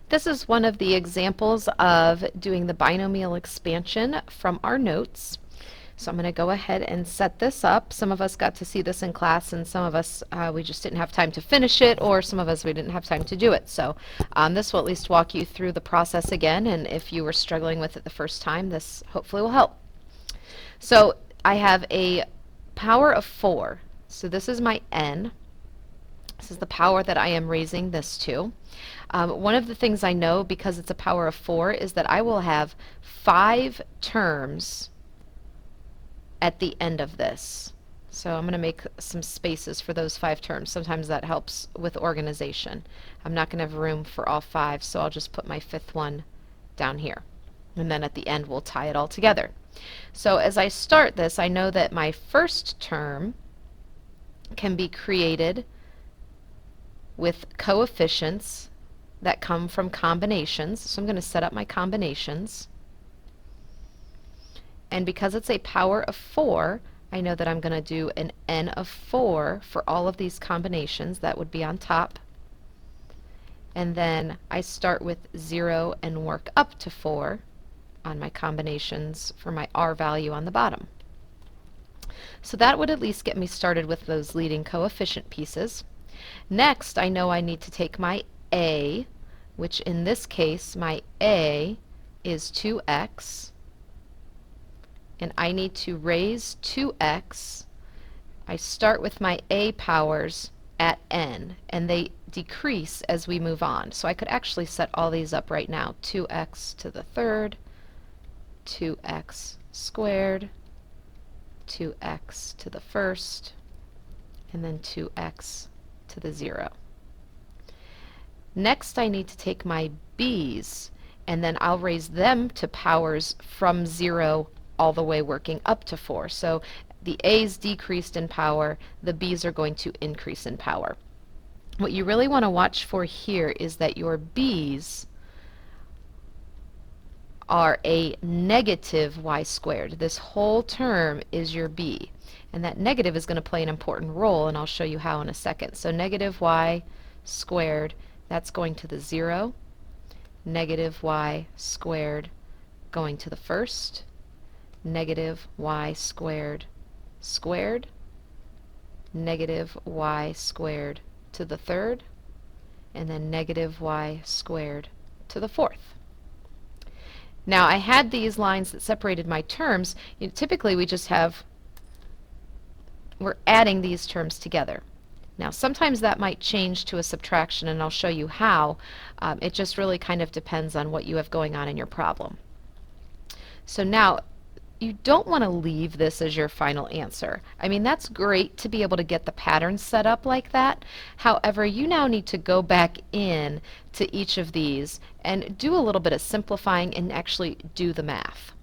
This is one of the examples of doing the binomial expansion from our notes. So I'm going to go ahead and set this up. Some of us got to see this in class, and some of us we just didn't have time to finish it, or some of us we didn't have time to do it. So this will at least walk you through the process again, and if you were struggling with it the first time, this hopefully will help. So I have a power of 4. So this is my n. This is the power that I am raising this to. One of the things I know, because it's a power of 4, is that I will have 5 terms at the end of this. So I'm going to make some spaces for those 5 terms. Sometimes that helps with organization. I'm not going to have room for all 5, so I'll just put my 5th one down here. And then at the end we'll tie it all together. So as I start this, I know that my first term can be created with coefficients that come from combinations. So I'm going to set up my combinations. And because it's a power of 4, I know that I'm going to do an n of 4 for all of these combinations. That would be on top. And then I start with 0 and work up to 4 on my combinations for my r value on the bottom. So that would at least get me started with those leading coefficient pieces. Next, I know I need to take my a, which in this case, my a is 2x, and I need to raise 2x. I start with my a powers at n, and they decrease as we move on. So I could actually set all these up right now. 2x to the third, 2x squared, 2x to the first, and then 2x to the 0. Next, I need to take my b's, and then I'll raise them to powers from 0 all the way working up to 4. So the a's decreased in power, the b's are going to increase in power. What you really want to watch for here is that your b's are a negative y squared. This whole term is your b, and that negative is going to play an important role, and I'll show you how in a second. So negative y squared, that's going to the 0, negative y squared going to the first, negative y squared squared, negative y squared to the third, and then negative y squared to the fourth. Now I had these lines that separated my terms. Typically we're adding these terms together. Now sometimes that might change to a subtraction, and I'll show you how. It just really kind of depends on what you have going on in your problem. So now you don't want to leave this as your final answer. I mean, that's great to be able to get the pattern set up like that. However, you now need to go back in to each of these and do a little bit of simplifying and actually do the math.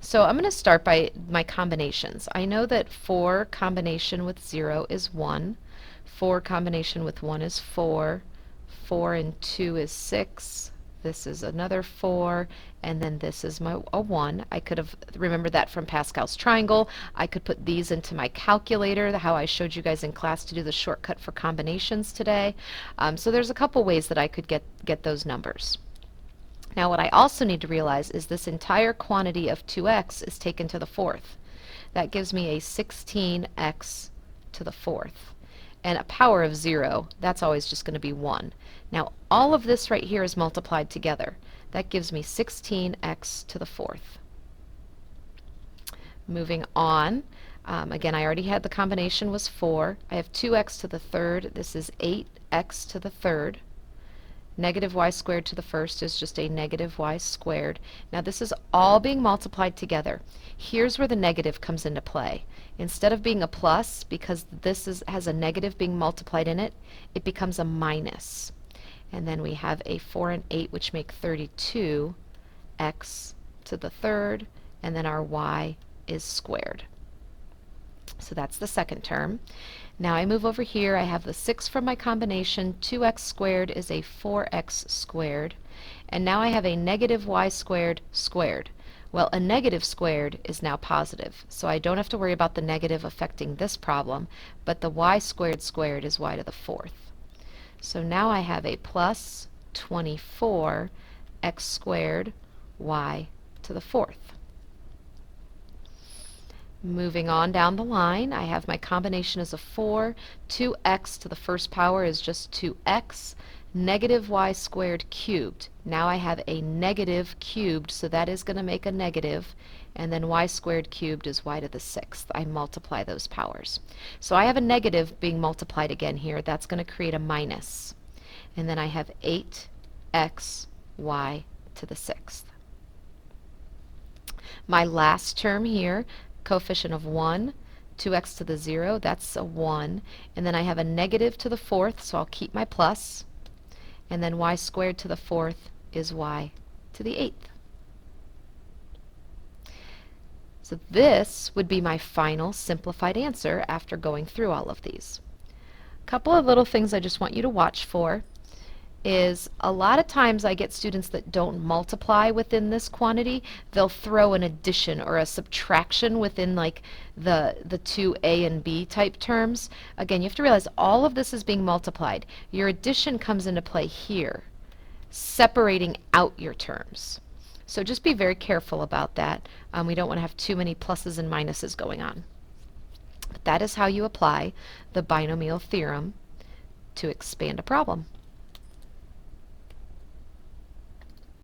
So I'm going to start by my combinations. I know that 4 combination with 0 is 1, 4 combination with 1 is 4, 4 and 2 is 6, this is another 4, and then this is a 1. I could have remembered that from Pascal's triangle. I could put these into my calculator, how I showed you guys in class to do the shortcut for combinations today. So there's a couple ways that I could get those numbers. Now what I also need to realize is this entire quantity of 2x is taken to the fourth. That gives me a 16x to the fourth. And a power of 0, that's always just going to be 1. Now all of this right here is multiplied together. That gives me 16x to the fourth. Moving on, again I already had the combination was 4. I have 2x to the third. This is 8x to the third. Negative y squared to the first is just a negative y squared. Now this is all being multiplied together. Here's where the negative comes into play. Instead of being a plus, because this has a negative being multiplied in it, it becomes a minus. And then we have a 4 and 8, which make 32 x to the third, and then our y is squared. So that's the second term. Now I move over here, I have the 6 from my combination, 2x squared is a 4x squared, and now I have a negative y squared squared. Well, a negative squared is now positive, so I don't have to worry about the negative affecting this problem, but the y squared squared is y to the fourth. So now I have a plus 24 x squared y to the fourth. Moving on down the line, I have my combination as a 4. 2x to the first power is just 2x. Negative y squared cubed. Now I have a negative cubed, so that is going to make a negative. And then y squared cubed is y to the sixth. I multiply those powers. So I have a negative being multiplied again here. That's going to create a minus. And then I have 8x y to the sixth. My last term here, coefficient of 1, 2x to the 0, that's a 1. And then I have a negative to the fourth, so I'll keep my plus. And then y squared to the fourth is y to the eighth. So this would be my final simplified answer after going through all of these. A couple of little things I just want you to watch for is a lot of times I get students that don't multiply within this quantity. They'll throw an addition or a subtraction within like the two A and B type terms. Again, you have to realize all of this is being multiplied. Your addition comes into play here, separating out your terms. So just be very careful about that. We don't want to have too many pluses and minuses going on. But that is how you apply the binomial theorem to expand a problem.